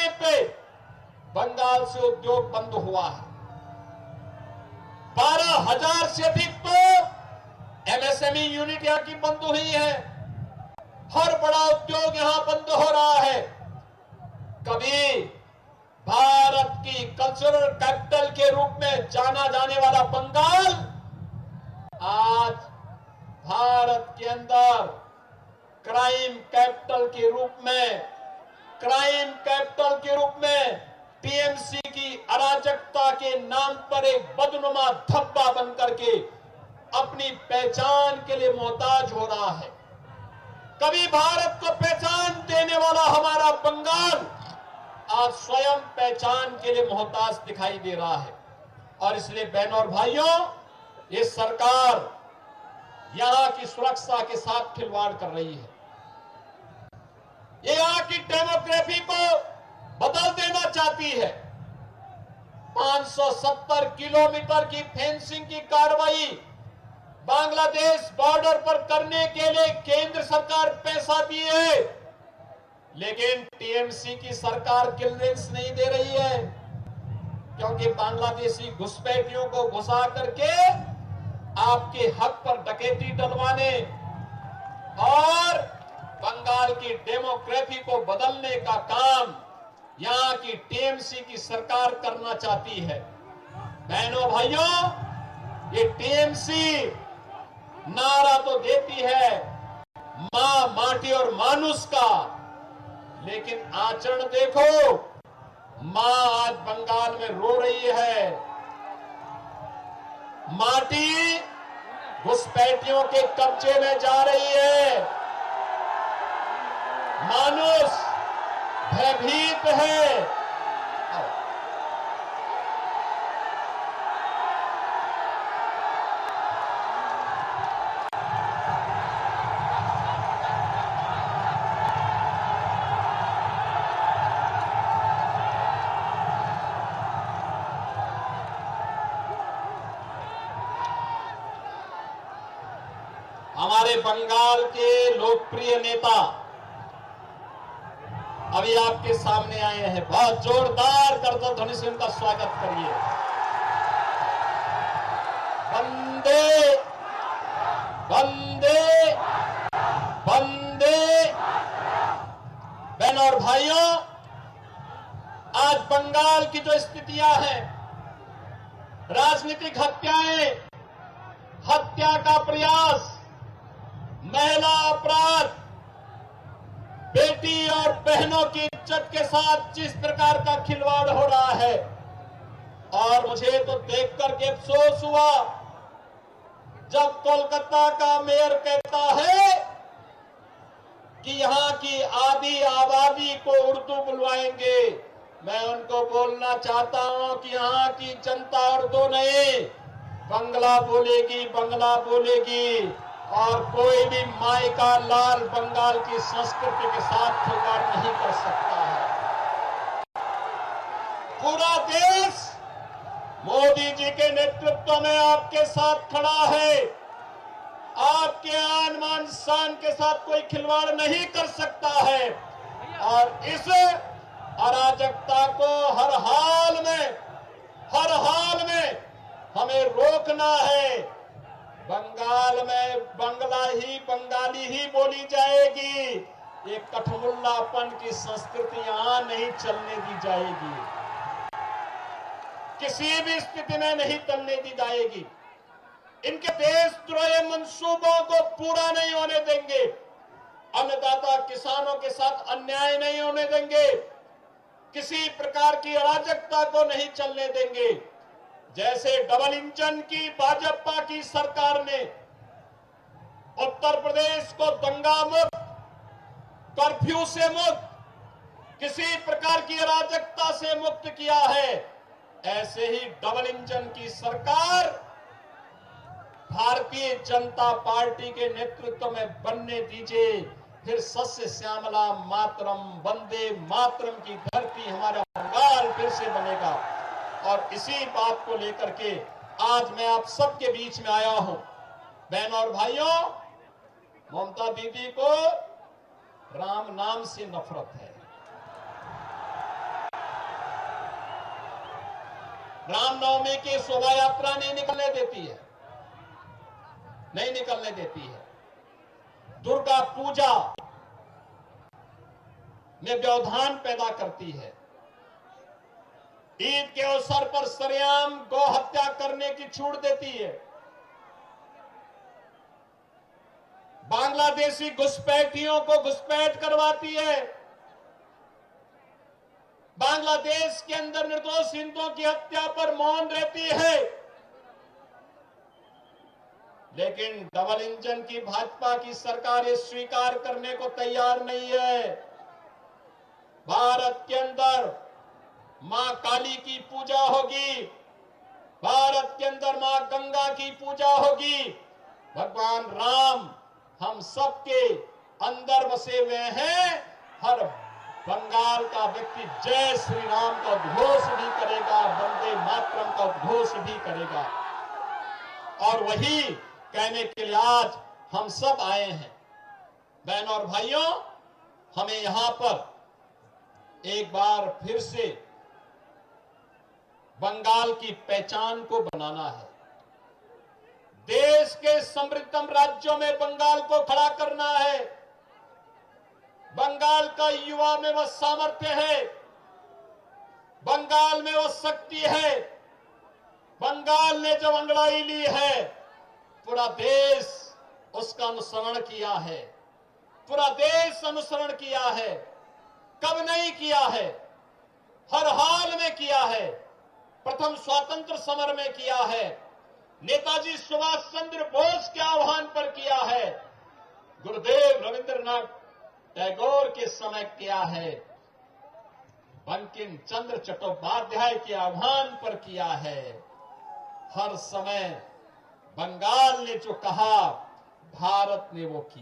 कहने पे बंगाल से उद्योग बंद हुआ है। 12,000 से अधिक तो एमएसएमई यूनिट यहां की बंद हुई है। हर बड़ा उद्योग यहां बंद हो रहा है। कभी भारत की कल्चरल कैपिटल के रूप में जाना जाने वाला बंगाल आज भारत के अंदर क्राइम कैपिटल के रूप में टीएमसी की अराजकता के नाम पर एक बदनुमा धब्बा बनकर के अपनी पहचान के लिए मोहताज हो रहा है। कभी भारत को पहचान देने वाला हमारा बंगाल आज स्वयं पहचान के लिए मोहताज दिखाई दे रहा है। और इसलिए बहनों और भाइयों, ये सरकार यहां की सुरक्षा के साथ खिलवाड़ कर रही है। ये यहां की डेमोग्राफी को बदल देना चाहती है। 570 किलोमीटर की फेंसिंग की कार्रवाई बांग्लादेश बॉर्डर पर करने के लिए केंद्र सरकार पैसा दी है, लेकिन टीएमसी की सरकार क्लियरेंस नहीं दे रही है, क्योंकि बांग्लादेशी घुसपैठियों को घुसा करके आपके हक पर डकैती डलवाने और बंगाल की डेमोग्राफी को बदलने का काम यहां की टीएमसी की सरकार करना चाहती है। बहनों भाइयों, ये टीएमसी नारा तो देती है मां, माटी और मानुष का, लेकिन आचरण देखो। मां आज बंगाल में रो रही है। माटी घुसपैठियों के कब्जे में जा रही है। मानुष भयभीत है। हमारे बंगाल के लोकप्रिय नेता अभी आपके सामने आए हैं। बहुत जोरदार करतल ध्वनि से उनका स्वागत करिए। वंदे वंदे वंदे। बहनों और भाइयों, आज बंगाल की जो स्थितियां हैं, राजनीतिक हत्याएं, हत्या का प्रयास, महिला अपराध, बेटी और बहनों की इज्जत के साथ जिस प्रकार का खिलवाड़ हो रहा है, और मुझे तो देख करके अफसोस हुआ जब कोलकाता का मेयर कहता है कि यहां की आधी आबादी को उर्दू बुलवाएंगे। मैं उनको बोलना चाहता हूं कि यहां की जनता उर्दू नहीं, बंगला बोलेगी, बंगला बोलेगी। और कोई भी माई का लाल बंगाल की संस्कृति के साथ खिलवाड़ नहीं कर सकता है। पूरा देश मोदी जी के नेतृत्व में आपके साथ खड़ा है। आपके आन मान शान के साथ कोई खिलवाड़ नहीं कर सकता है। और इस अराजकता को हर हाल में हमें रोकना है। बंगाल में बंगाली ही बोली जाएगी। ये कठमुल्लापन की संस्कृति यहां नहीं चलने दी जाएगी, किसी भी स्थिति में नहीं चलने दी जाएगी। इनके देशद्रोही मंसूबों को पूरा नहीं होने देंगे। अन्नदाता किसानों के साथ अन्याय नहीं होने देंगे। किसी प्रकार की अराजकता को नहीं चलने देंगे। जैसे डबल इंजन की भाजपा की सरकार ने उत्तर प्रदेश को दंगा मुक्त, कर्फ्यू से मुक्त, किसी प्रकार की अराजकता से मुक्त किया है, ऐसे ही डबल इंजन की सरकार भारतीय जनता पार्टी के नेतृत्व में बनने दीजिए। फिर सस्य श्यामला मातरम, वंदे मातरम की धरती हमारा बंगाल फिर से बनेगा। और इसी बात को लेकर के आज मैं आप सबके बीच में आया हूं। बहनों और भाइयों, ममता दीदी को राम नाम से नफरत है। रामनवमी की शोभा यात्रा नहीं निकलने देती है, नहीं निकलने देती है। दुर्गा पूजा में व्यवधान पैदा करती है। ईद के अवसर पर सरेआम गौ हत्या करने की छूट देती है। बांग्लादेशी घुसपैठियों को घुसपैठ करवाती है। बांग्लादेश के अंदर निर्दोष हिंदुओं की हत्या पर मौन रहती है। लेकिन डबल इंजन की भाजपा की सरकार ये स्वीकार करने को तैयार नहीं है। भारत के अंदर मां काली की पूजा होगी, भारत के अंदर मां गंगा की पूजा होगी। भगवान राम हम सबके अंदर बसे हुए हैं। हर बंगाल का व्यक्ति जय श्री राम का उद्घोष भी करेगा, वंदे मातरम का उद्घोष भी करेगा। और वही कहने के लिए आज हम सब आए हैं। बहनों और भाइयों, हमें यहां पर एक बार फिर से बंगाल की पहचान को बनाना है। देश के समृद्धतम राज्यों में बंगाल को खड़ा करना है। बंगाल का युवा में वह सामर्थ्य है, बंगाल में वह शक्ति है। बंगाल ने जब अंगड़ाई ली है, पूरा देश उसका अनुसरण किया है, पूरा देश अनुसरण किया है। कब नहीं किया है? हर हाल में किया है। प्रथम स्वातंत्र समर में किया है, नेताजी सुभाष चंद्र बोस के आह्वान पर किया है, गुरुदेव रविंद्रनाथ टैगोर के समय किया है, बंकिम चंद्र चट्टोपाध्याय के आह्वान पर किया है। हर समय बंगाल ने जो कहा, भारत ने वो किया।